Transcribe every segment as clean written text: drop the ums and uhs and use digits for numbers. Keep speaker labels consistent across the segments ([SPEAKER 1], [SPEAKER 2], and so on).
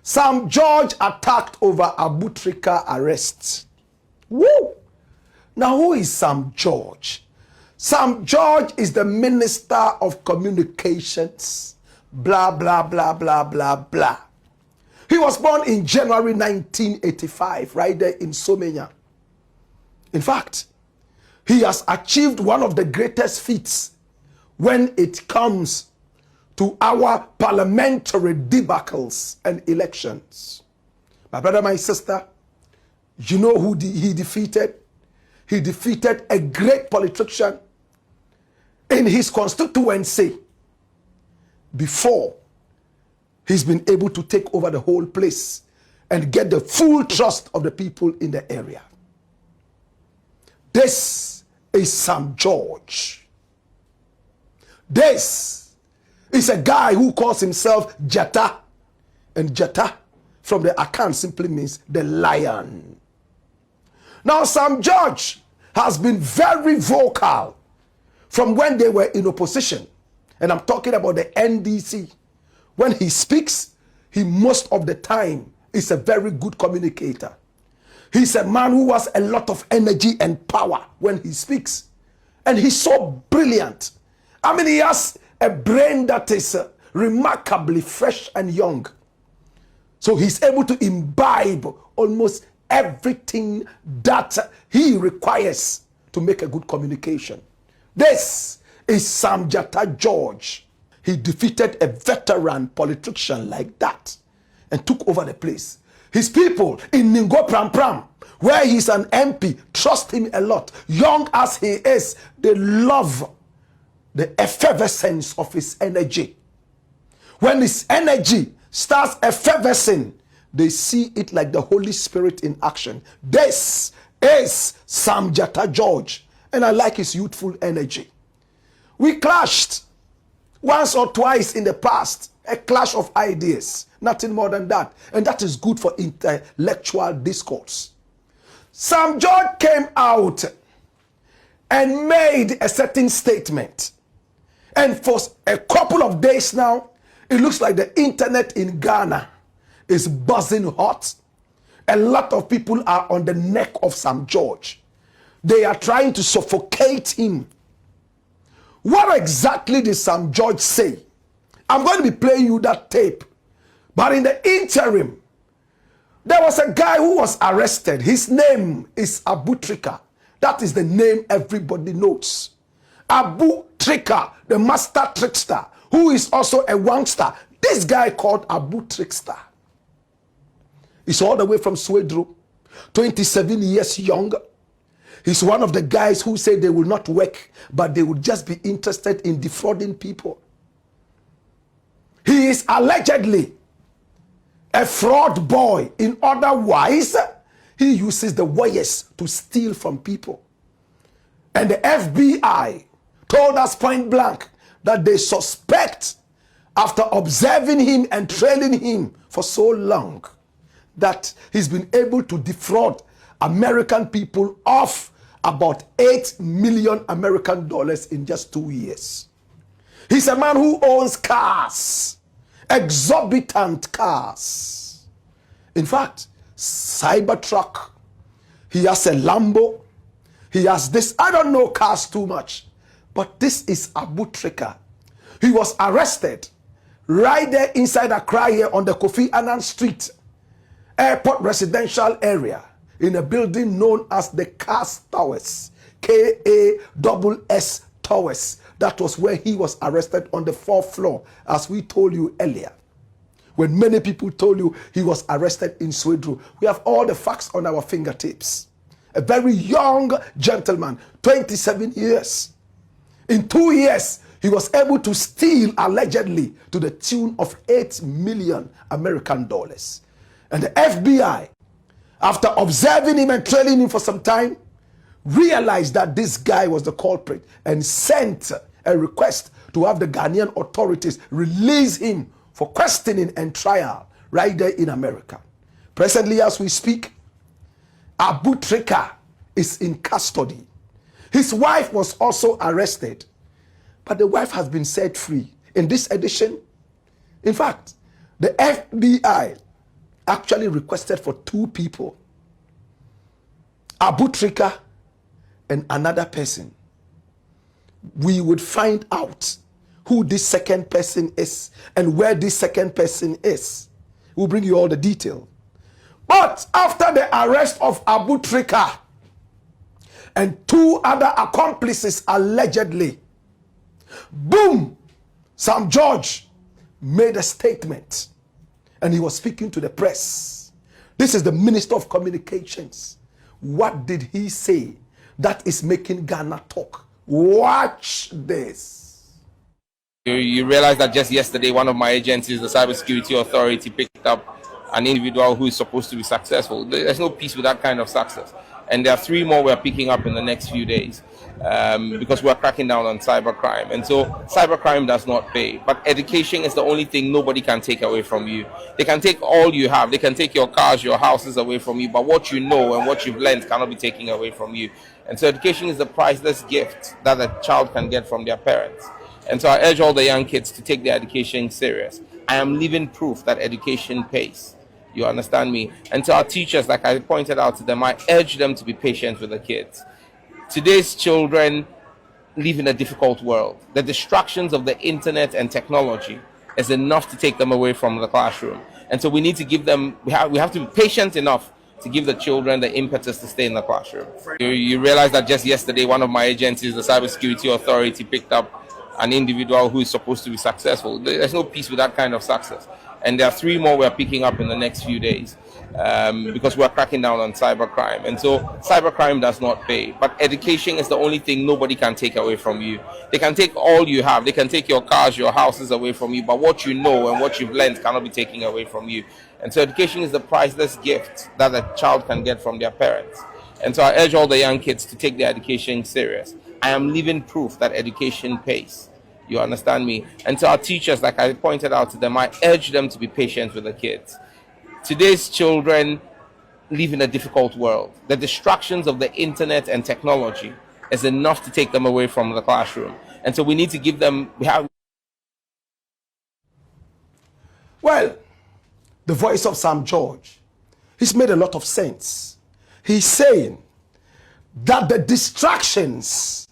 [SPEAKER 1] Sam George attacked over Abu Trika arrest. Woo! Now, who is Sam George? Sam George is the Minister of Communications. Blah, blah, blah, blah, blah, blah. He was born in January 1985, right there in Somenya. In fact, he has achieved one of the greatest feats when it comes to our parliamentary debacles and elections. My brother, my sister, you know who he defeated? He defeated a great politician in his constituency before he's been able to take over the whole place and get the full trust of the people in the area. This is Sam George. This is a guy who calls himself Jata. And Jata from the Akan simply means the lion. Now, Sam George has been very vocal from when they were in opposition. And I'm talking about the NDC. When he speaks, he most of the time is a very good communicator. He's a man who has a lot of energy and power when he speaks. And he's so brilliant. I mean, he has a brain that is remarkably fresh and young. So he's able to imbibe almost everything that he requires to make a good communication. This is Sam Jata George. He defeated a veteran politician like that and took over the place. His people in Ningo Pram Pram, where he's an MP, trust him a lot. Young as he is, they love the effervescence of his energy. When his energy starts effervescing, they see it like the Holy Spirit in action. This is Sam Jata George, and I like his youthful energy. We clashed once or twice in the past, a clash of ideas, nothing more than that, and that is good for intellectual discourse. Sam George came out and made a certain statement. And for a couple of days now, it looks like the internet in Ghana is buzzing hot. A lot of people are on the neck of Sam George. They are trying to suffocate him. What exactly did Sam George say? I'm going to be playing you that tape. But in the interim, there was a guy who was arrested. His name is Abu Trika. That is the name everybody knows. Abu Trika, the master trickster, who is also a wangster. This guy called Abu Trickster. He's all the way from Swedru, 27 years young. He's one of the guys who say they will not work, but they will just be interested in defrauding people. He is allegedly a fraud boy. In other words, he uses the wires to steal from people. And the FBI told us point blank that they suspect, after observing him and trailing him for so long, that he's been able to defraud American people of about $8 million American dollars in just 2 years. He's a man who owns cars, exorbitant cars. In fact, Cybertruck. He has a Lambo. He has this. I don't know cars too much, but this is Abu Trika. He was arrested right there inside Accra here on the Kofi Annan Street, airport residential area, in a building known as the Cars Towers, KASS Towers. That was where he was arrested, on the 4th floor, as we told you earlier. When many people told you he was arrested in Swedru, we have all the facts on our fingertips. A very young gentleman, 27 years. In 2 years, he was able to steal, allegedly, to the tune of $8 million American dollars. And the FBI, after observing him and trailing him for some time, realized that this guy was the culprit and sent a request to have the Ghanaian authorities release him for questioning and trial right there in America. Presently, as we speak, Abu Trika is in custody. His wife was also arrested, but the wife has been set free. In this edition, in fact, the FBI actually requested for 2 people, Abu Trika and another person. We would find out who this second person is and where this second person is. We'll bring you all the detail. But after the arrest of Abu Trika and 2 other accomplices allegedly, boom, Sam George made a statement and he was speaking to the press. This is the Minister of Communications. What did he say that is making Ghana talk? Watch this.
[SPEAKER 2] You realize that just yesterday, one of my agencies, the Cybersecurity Authority, picked up an individual who is supposed to be successful. There's no peace with that kind of success. And there are 3 more we're picking up in the next few days because we're cracking down on cybercrime. And so cybercrime does not pay. But education is the only thing nobody can take away from you. They can take all you have. They can take your cars, your houses away from you. But what you know and what you've learned cannot be taken away from you. And so education is the priceless gift that a child can get from their parents. And so I urge all the young kids to take their education serious. I am living proof that education pays. You understand me? And to our teachers, like I pointed out to them, I urge them to be patient with the kids. Today's children live in a difficult world. The distractions of the internet and technology is enough to take them away from the classroom. And so we need to give them, we have to be patient enough to give the children the impetus to stay in the classroom. You realize that just yesterday, one of my agencies, the Cybersecurity Authority, picked up an individual who is supposed to be successful. There's no peace with that kind of success. And there are 3 more we're picking up in the next few days because we're cracking down on cybercrime. And so cybercrime does not pay. But education is the only thing nobody can take away from you. They can take all you have. They can take your cars, your houses away from you. But what you know and what you've learned cannot be taken away from you. And so education is the priceless gift that a child can get from their parents. And so I urge all the young kids to take their education serious. I am living proof that education pays. You understand me? And to our teachers, like I pointed out to them, I urge them to be patient with the kids. Today's children live in a difficult world. The distractions of the internet and technology is enough to take them away from the classroom. And so we need to give them...
[SPEAKER 1] Well, the voice of Sam George, he's made a lot of sense. He's saying that the distractions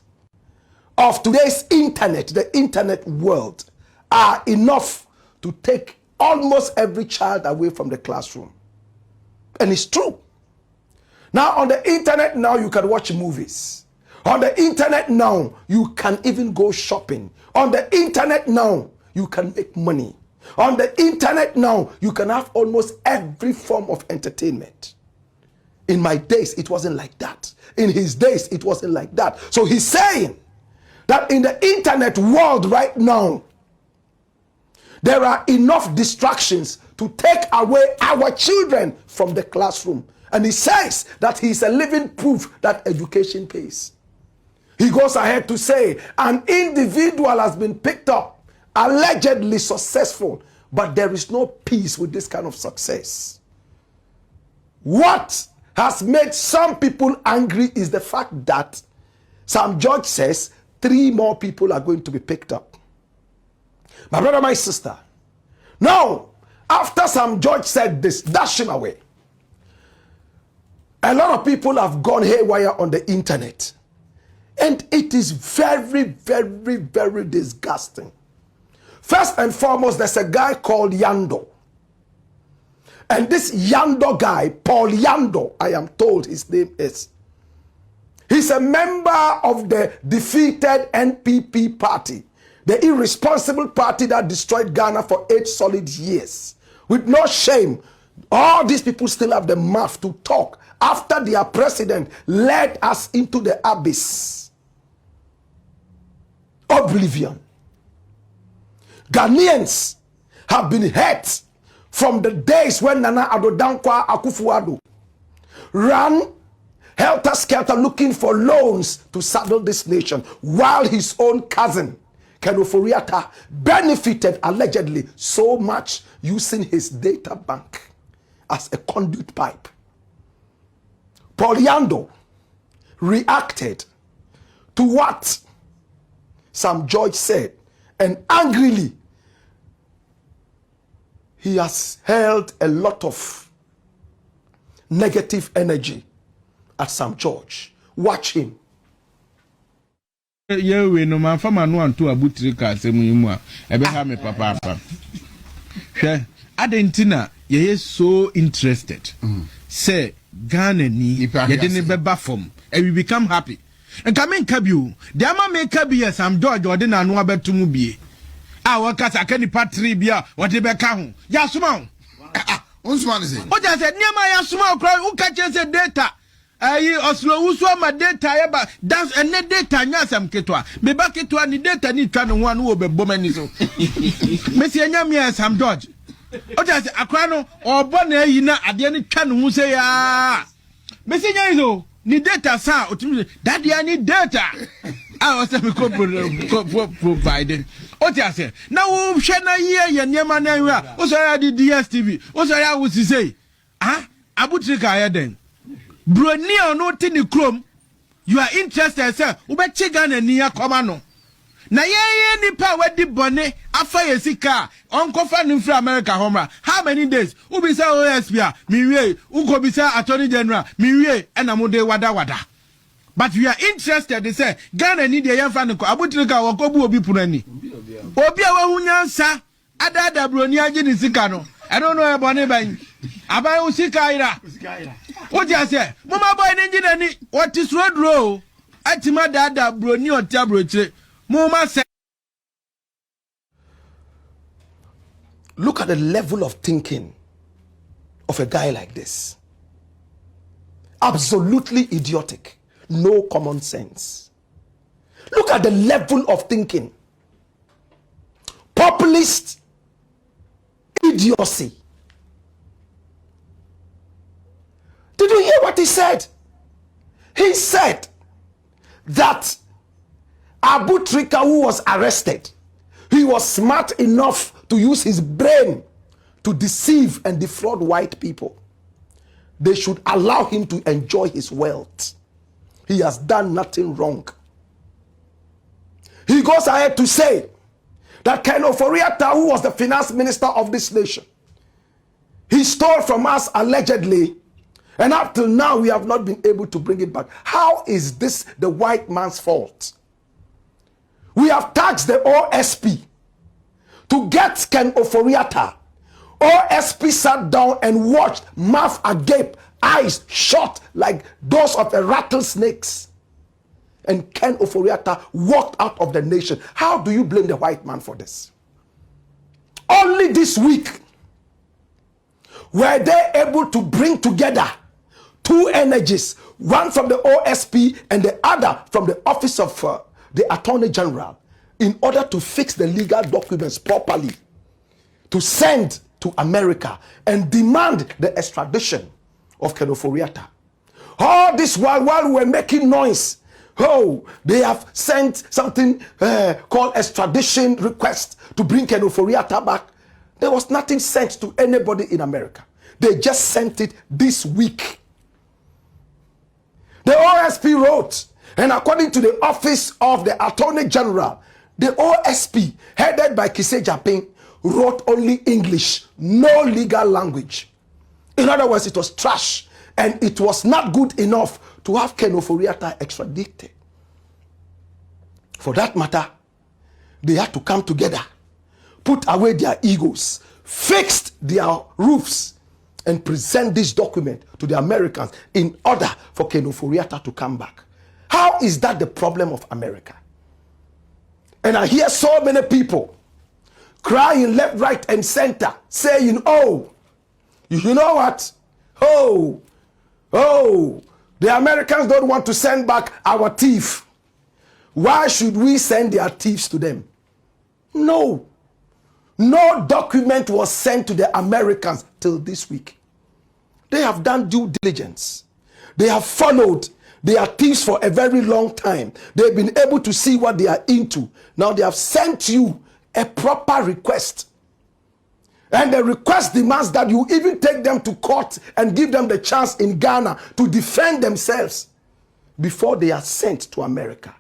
[SPEAKER 1] of today's internet, the internet world, are enough to take almost every child away from the classroom. And it's true. Now on the internet now you can watch movies. On the internet now you can even go shopping. On the internet now you can make money. On the internet now you can have almost every form of entertainment. In my days it wasn't like that. In his days it wasn't like that. So he's saying that in the internet world right now, there are enough distractions to take away our children from the classroom. And he says that he's a living proof that education pays. He goes ahead to say an individual has been picked up, allegedly successful, but there is no peace with this kind of success. What has made some people angry is the fact that Sam George says 3 more people are going to be picked up. My brother, my sister. Now, after Sam George said this, dashing away, a lot of people have gone haywire on the internet. And it is very, very, very disgusting. First and foremost, there's a guy called Yando. And this Yando guy, Paul Yando, I am told his name is. He's a member of the defeated NPP party, the irresponsible party that destroyed Ghana for 8 solid years. With no shame, all these people still have the mouth to talk after their president led us into the abyss. Oblivion. Ghanaians have been hurt from the days when Nana Addo Dankwa Akufo-Addo ran helter-skelter looking for loans to saddle this nation, while his own cousin, Ken Ofori-Atta, benefited allegedly so much using his data bank as a conduit pipe. Paul Yando reacted to what Sam George said, and angrily, he has held a lot of negative energy at Sam George. Watch him.
[SPEAKER 3] Yeah, we no man from no to Abu Trika say mu ebe ha me papa. Hwe adentina ye so interested. Say Ghana ni ye de ne beba form and we become happy. And come in kabiu. The ama make kabi Sam George or de na no abetumu bie. Ah wakasa ka nipa 3 bia wo de be ka ho. Ya suma.
[SPEAKER 4] Unsman is it?
[SPEAKER 3] O just said niam ya suma kra u ka che data. Ayi oslo wuso ma data ya ba that's and data nya sam ketwa me ba ketwa ni data ni twa no ho an wo be bomani so me se nya me Sam George o just akra no obo na ayi na ade ni twa no ho se ya me se nya izo ni data sa otimi that dia ni data I was me ko provide o just say na wo hwe na ye niam na wi o so ya di DSTV o so ya wo si say Abu Trika ya den Broni no tini chrome, you are interested, sir. Ube chigan and near commano. Na ye nipa wedi bone afa yesika onko fa nim fra America homra. How many days? Ubi sa OSPA, miwe, uko bisa Attorney General, miwe, and amude wada. But we are interested, they say, Ghana need a young fan Abu Trika or Kobu obi punani. Obi awa unyansa, ada broni ajini sikano. I don't know about anybody. Aba usikaira. What you say? Mama boy engineer ni what is road row? Atima dada broni or tabroche. Mama say.
[SPEAKER 1] Look at the level of thinking of a guy like this. Absolutely idiotic. No common sense. Look at the level of thinking. Populist idiocy. Did you hear what he said? He said that Abu Trika, who was arrested, he was smart enough to use his brain to deceive and defraud white people. They should allow him to enjoy his wealth. He has done nothing wrong. He goes ahead to say that Ken Oforiatta, who was the finance minister of this nation, he stole from us allegedly, and up till now we have not been able to bring it back. How is this the white man's fault? We have taxed the OSP to get Ken Oforiatta. OSP sat down and watched, mouth agape, eyes shut like those of a rattlesnakes. And Ken Oforiatta walked out of the nation. How do you blame the white man for this? Only this week were they able to bring together two energies, one from the OSP and the other from the office of the Attorney General, in order to fix the legal documents properly, to send to America and demand the extradition of Ken Oforiatta. All this while we're making noise, they have sent something called extradition request to bring Ken Oforiatta back. There was nothing sent to anybody in America. They just sent it this week. The OSP wrote, and according to the office of the Attorney General, the OSP, headed by Kise Japing, wrote only English, no legal language. In other words, it was trash, and it was not good enough to have Ken Oforiatta extradited. For that matter, they had to come together, put away their egos, fixed their roofs, and present this document to the Americans in order for Ken Oforiatta to come back. How is that the problem of America? And I hear so many people crying left, right, and center, saying, oh, you know what? Oh, the Americans don't want to send back our thief. Why should we send their thieves to them? No. No document was sent to the Americans till this week. They have done due diligence. They have followed their thieves for a very long time. They've been able to see what they are into. Now they have sent you a proper request. And the request demands that you even take them to court and give them the chance in Ghana to defend themselves before they are sent to America.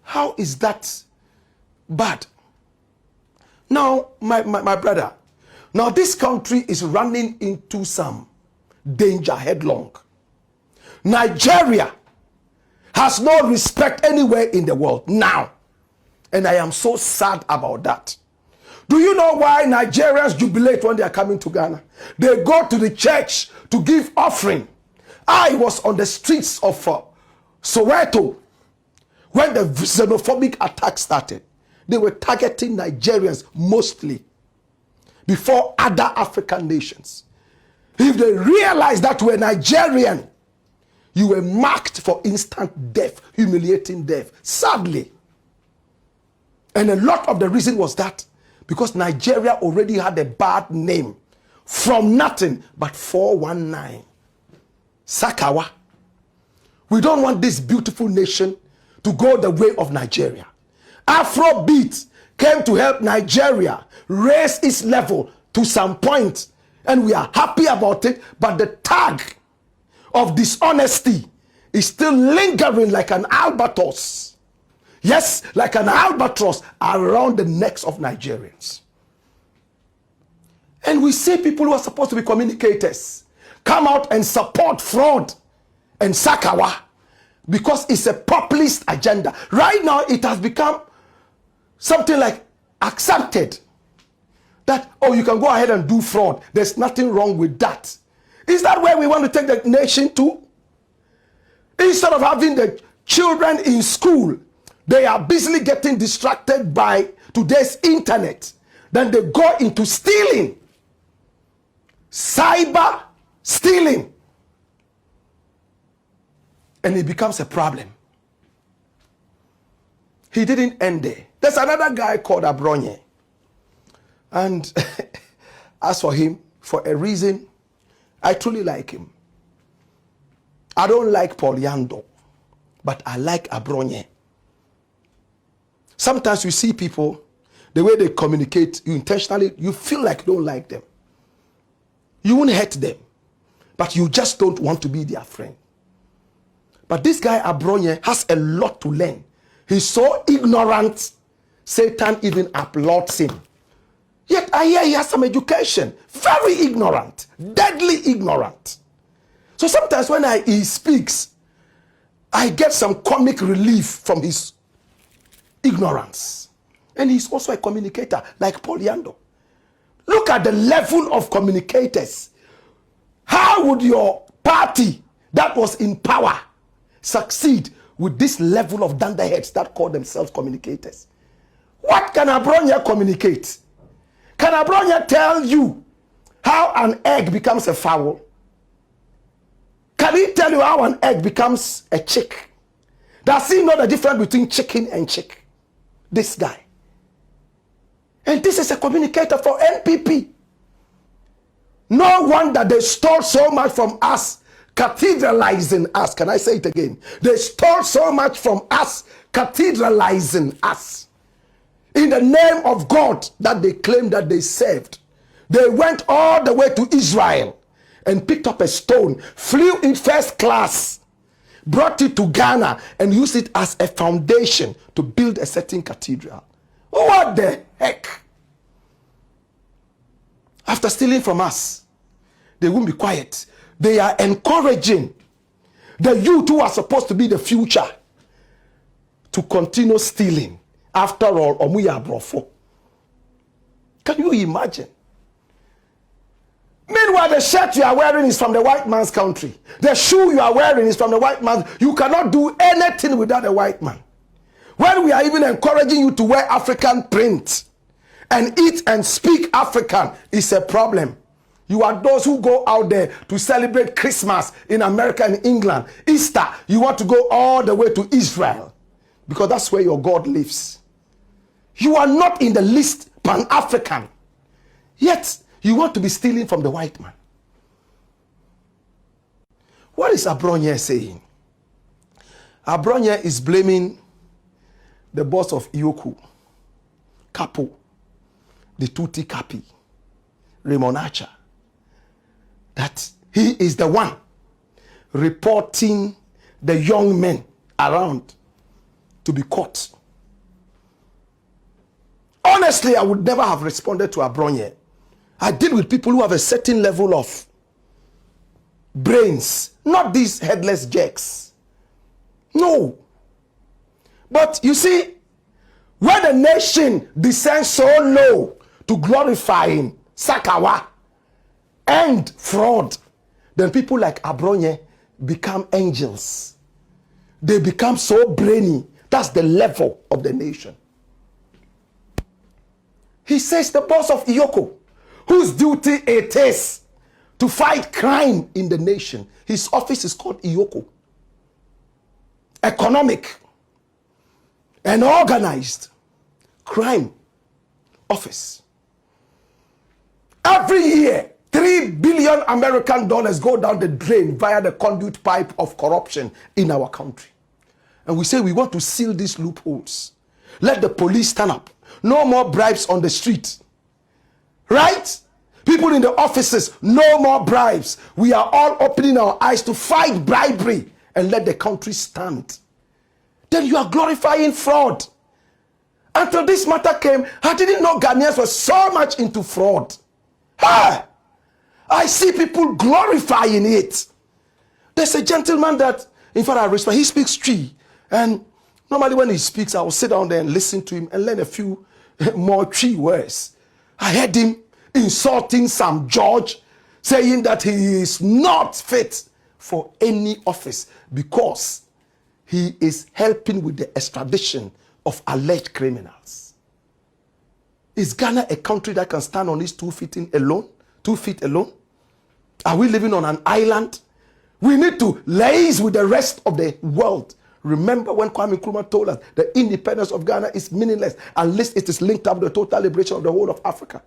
[SPEAKER 1] How is that bad? Now, my brother, now this country is running into some danger headlong. Nigeria has no respect anywhere in the world now. And I am so sad about that. Do you know why Nigerians jubilate when they are coming to Ghana? They go to the church to give offering. I was on the streets of Soweto when the xenophobic attack started. They were targeting Nigerians mostly before other African nations. If they realized that you were Nigerian, you were marked for instant death, humiliating death, sadly. And a lot of the reason was that because Nigeria already had a bad name from nothing but 419. Sakawa. We don't want this beautiful nation to go the way of Nigeria. Afrobeat came to help Nigeria raise its level to some point, and we are happy about it, but the tag of dishonesty is still lingering like an albatross. Yes, like an albatross around the necks of Nigerians. And we see people who are supposed to be communicators come out and support fraud and Sakawa because it's a populist agenda. Right now, it has become something like accepted that, oh, you can go ahead and do fraud. There's nothing wrong with that. Is that where we want to take the nation to? Instead of having the children in school, they are busily getting distracted by today's internet. Then they go into stealing. Cyber stealing. And it becomes a problem. He didn't end there. There's another guy called Abronye. And as for him, for a reason, I truly like him. I don't like Poliando, but I like Abronye. Sometimes you see people, the way they communicate, you intentionally, you feel like you don't like them. You won't hate them, but you just don't want to be their friend. But this guy Abronye has a lot to learn. He's so ignorant, Satan even applauds him. Yet I hear he has some education. Very ignorant, deadly ignorant. So sometimes when he speaks, I get some comic relief from his ignorance. And he's also a communicator like Poliando. Look at the level of communicators. How would your party that was in power succeed with this level of dunderheads that call themselves communicators? What can Abronye communicate? Can Abronye tell you how an egg becomes a fowl? Can he tell you how an egg becomes a chick? Does he know the difference between chicken and chick? This guy. And this is a communicator for NPP. No wonder they stole so much from us, cathedralizing us. Can I say it again? They stole so much from us, cathedralizing us. In the name of God that they claimed that they served. They went all the way to Israel and picked up a stone, flew in first class, brought it to Ghana and used it as a foundation to build a certain cathedral. What the heck? After stealing from us, they won't be quiet. They are encouraging the youth who are supposed to be the future to continue stealing. After all, Omuya Brofo. Can you imagine? Meanwhile, the shirt you are wearing is from the white man's country. The shoe you are wearing is from the white man. You cannot do anything without a white man. When we are even encouraging you to wear African print and eat and speak African, is a problem. You are those who go out there to celebrate Christmas in America and England. Easter, you want to go all the way to Israel because that's where your God lives. You are not in the list Pan-African. Yet, you want to be stealing from the white man. What is Abronye saying? Abronye is blaming the boss of Ioku, Capo, the Tuti Capi, Raymond Archer, that he is the one reporting the young men around to be caught. Honestly, I would never have responded to Abronye. I deal with people who have a certain level of brains, not these headless jerks. No. But you see, when the nation descends so low to glorifying Sakawa and fraud, then people like Abronye become angels. They become so brainy. That's the level of the nation. He says the boss of Iyoko, whose duty it is to fight crime in the nation. His office is called Iyoko. Economic and organized crime office. Every year, $3 billion American dollars go down the drain via the conduit pipe of corruption in our country. And we say we want to seal these loopholes. Let the police stand up. No more bribes on the street. Right? People in the offices, no more bribes. We are all opening our eyes to fight bribery and let the country stand. Then you are glorifying fraud. Until this matter came, I didn't know Ghanaians were so much into fraud. Ah, I see people glorifying it. There's a gentleman that, in fact, I respect. He speaks Tree. And normally when he speaks, I will sit down there and listen to him and learn a few more Tree words. I heard him insulting Sam George, saying that he is not fit for any office because he is helping with the extradition of alleged criminals. Is Ghana a country that can stand on its 2 feet alone? 2 feet alone? Are we living on an island? We need to liaise with the rest of the world. Remember when Kwame Nkrumah told us the independence of Ghana is meaningless unless it is linked up with the total liberation of the whole of Africa.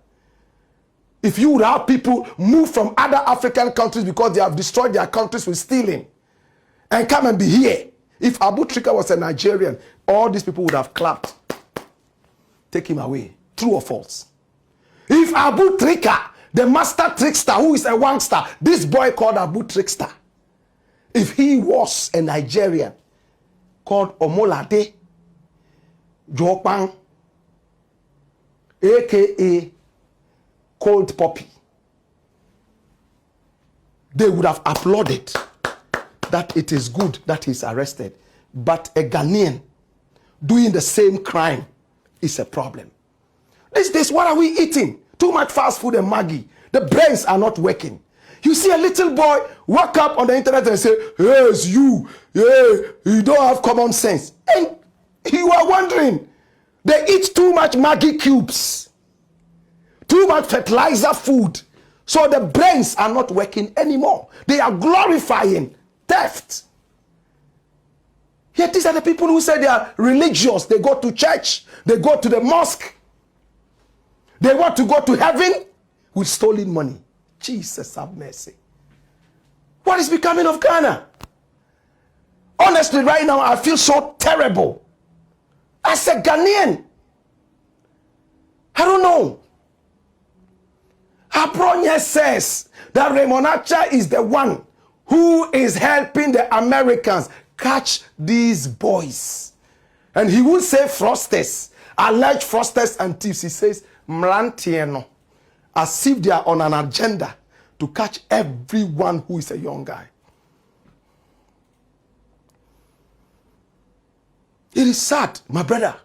[SPEAKER 1] If you would have people move from other African countries because they have destroyed their countries with stealing and come and be here. If Abu Trika was a Nigerian, all these people would have clapped. Take him away. True or false? If Abu Trika, the master trickster who is a wangster, this boy called Abu Trickster, if he was a Nigerian called Omolade Jokbang, aka Cold Poppy, they would have applauded that it is good that he's arrested. But a Ghanaian doing the same crime is a problem. These days, what are we eating? Too much fast food and Maggi. The brains are not working. You see a little boy walk up on the internet and say, hey, it's you. Yeah, you don't have common sense. And you are wondering, they eat too much Maggi cubes, too much fertilizer food. So the brains are not working anymore. They are glorifying theft. Yet these are the people who say they are religious. They go to church. They go to the mosque. They want to go to heaven with stolen money. Jesus have mercy. What is becoming of Ghana? Honestly, right now, I feel so terrible. As a Ghanaian, I don't know. Abronye says that Raymond Acha is the one who is helping the Americans catch these boys. And he won't say fraudsters, alleged fraudsters and thieves. He says, Mrantieno, as if they are on an agenda to catch everyone who is a young guy. It is sad, my brother.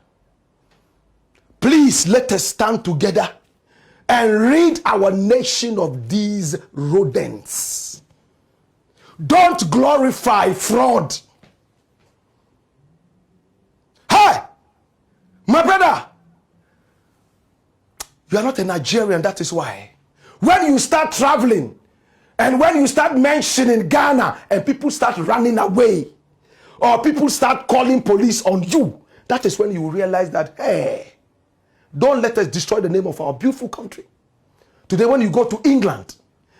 [SPEAKER 1] Please let us stand together and rid our nation of these rodents. Don't glorify fraud. Hey, my brother, you are not a Nigerian, that is why. When you start traveling and when you start mentioning Ghana and people start running away or people start calling police on you, that is when you realize that, hey, don't let us destroy the name of our beautiful country. Today when you go to England,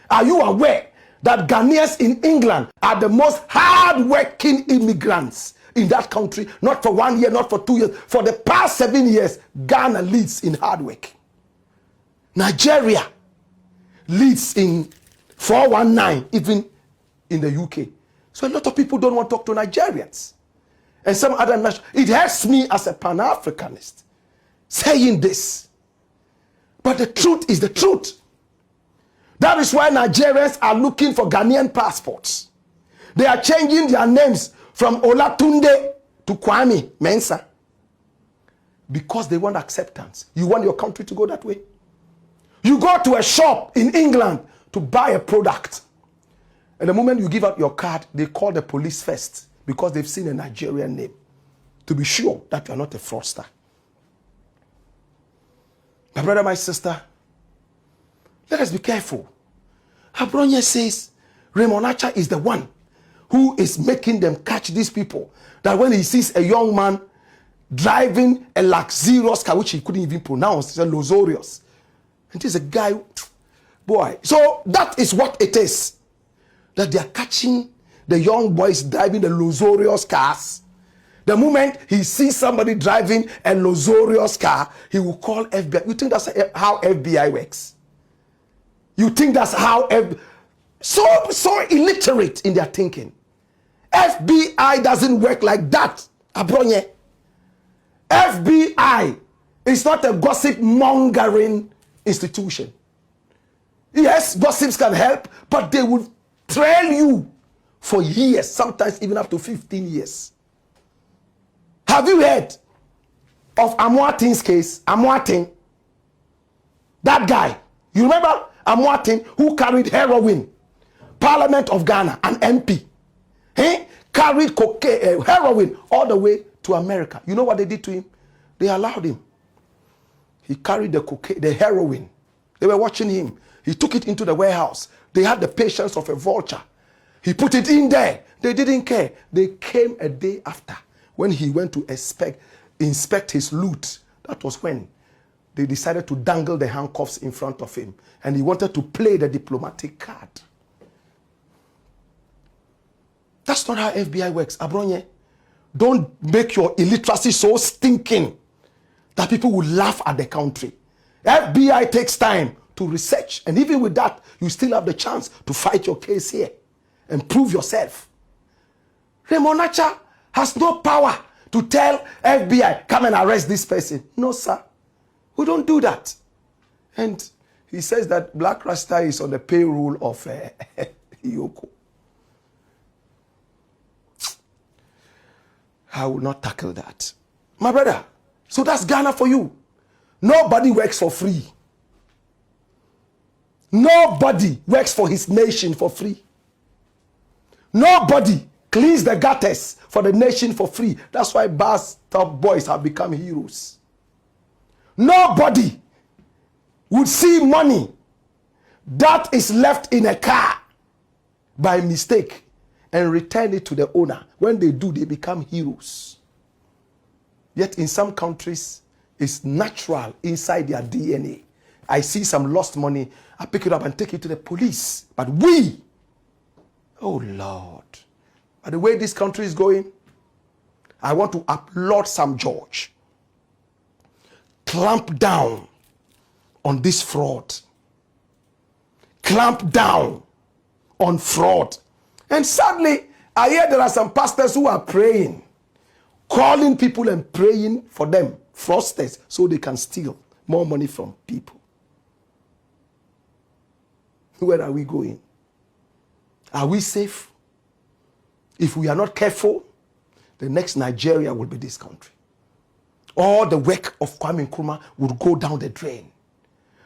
[SPEAKER 1] are you aware that Ghanaians in England are the most hard-working immigrants in that country? Not for 1 year, not for 2 years. For the past 7 years, Ghana leads in hard work. Nigeria leads in 419, even in the UK. So a lot of people don't want to talk to Nigerians. And some other nations. It hurts me as a Pan-Africanist saying this. But the truth is the truth. That is why Nigerians are looking for Ghanaian passports. They are changing their names from Olatunde to Kwame Mensah. Because they want acceptance. You want your country to go that way? You go to a shop in England to buy a product. And the moment you give out your card, they call the police first because they've seen a Nigerian name to be sure that you are not a fraudster. My brother, my sister, let us be careful. Abronye says Raymond Archer is the one who is making them catch these people. That when he sees a young man driving a luxurious car, which he couldn't even pronounce, it's a luxurious. And he's a guy, boy. So that is what it is. That they are catching the young boys driving the luxurious cars. The moment he sees somebody driving a luxurious car, he will call FBI. You think that's how FBI works? You think that's how so illiterate in their thinking. FBI doesn't work like that. Abronye. FBI is not a gossip mongering institution. Yes, gossips can help, but they will trail you for years, sometimes even up to 15 years. Have you heard of Amoatin's case? Amoatin, that guy. You remember Amoatin who carried heroin? Parliament of Ghana, an MP. He carried cocaine, heroin all the way to America. You know what they did to him? They allowed him. He carried the cocaine, the heroin. They were watching him. He took it into the warehouse. They had the patience of a vulture. He put it in there. They didn't care. They came a day after when he went to inspect his loot. That was when they decided to dangle the handcuffs in front of him. And he wanted to play the diplomatic card. That's not how FBI works. Abronye, don't make your illiteracy so stinking that people will laugh at the country. FBI takes time to research. And even with that, you still have the chance to fight your case here and prove yourself. Raymond Archer has no power to tell FBI, come and arrest this person. No, sir. We don't do that. And he says that Blakk Rasta is on the payroll of Yoko. I will not tackle that. My brother, so that's Ghana for you. Nobody works for free. Nobody works for his nation for free. Nobody cleans the gutters for the nation for free. That's why bus top boys have become heroes. Nobody would see money that is left in a car by mistake and return it to the owner. When they do, they become heroes. Yet in some countries, it's natural inside their DNA. I see some lost money, I pick it up and take it to the police. But we, oh Lord, by the way this country is going, I want to applaud Sam George. Clamp down on this fraud. Clamp down on fraud. And sadly, I hear there are some pastors who are praying, calling people and praying for them, fraudsters, so they can steal more money from people. Where are we going? Are we safe? If we are not careful, the next Nigeria will be this country. All the work of Kwame Nkrumah will go down the drain.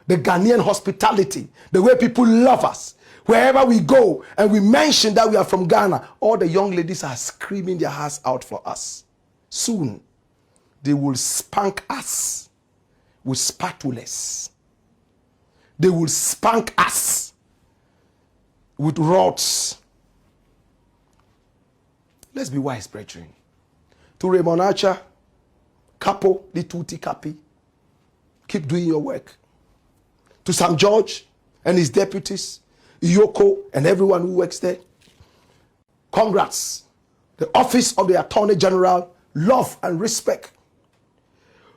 [SPEAKER 1] The Ghanaian hospitality, the way people love us, wherever we go and we mention that we are from Ghana, all the young ladies are screaming their hearts out for us. Soon, they will spank us with spatulas. They will spank us with rods. Let's be wise, brethren. To Raymond Archer, Capo, the Tutti Capi, keep doing your work. To Sam George and his deputies, Yoko and everyone who works there, congrats. The office of the Attorney General, love and respect.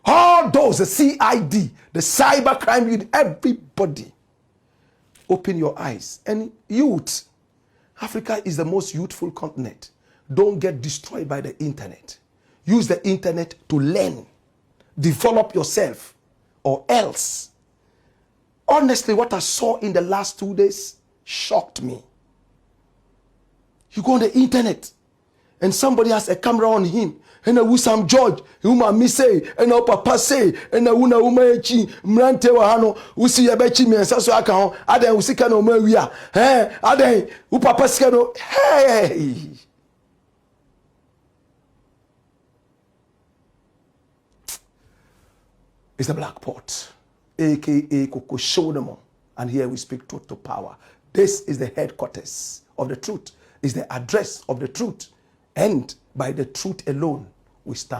[SPEAKER 1] All those, the CID, the cybercrime unit, everybody, open your eyes. And youth, Africa is the most youthful continent. Don't get destroyed by the internet. Use the internet to learn. Develop yourself, or else Honestly, what I saw in the last 2 days shocked me. You go on the internet and somebody has a camera on him, and a Sam George, whom I say, and a papa say, and a woman, Mrante Wahano, who see a bechi me and Sasso account, Ada Usikano Maria, eh, Ada, who papa scano, hey. It's the Black Pot, aka Coco Shonamo, and here we speak truth to power. This is the headquarters of the truth, is the address of the truth, and by the truth alone we stand.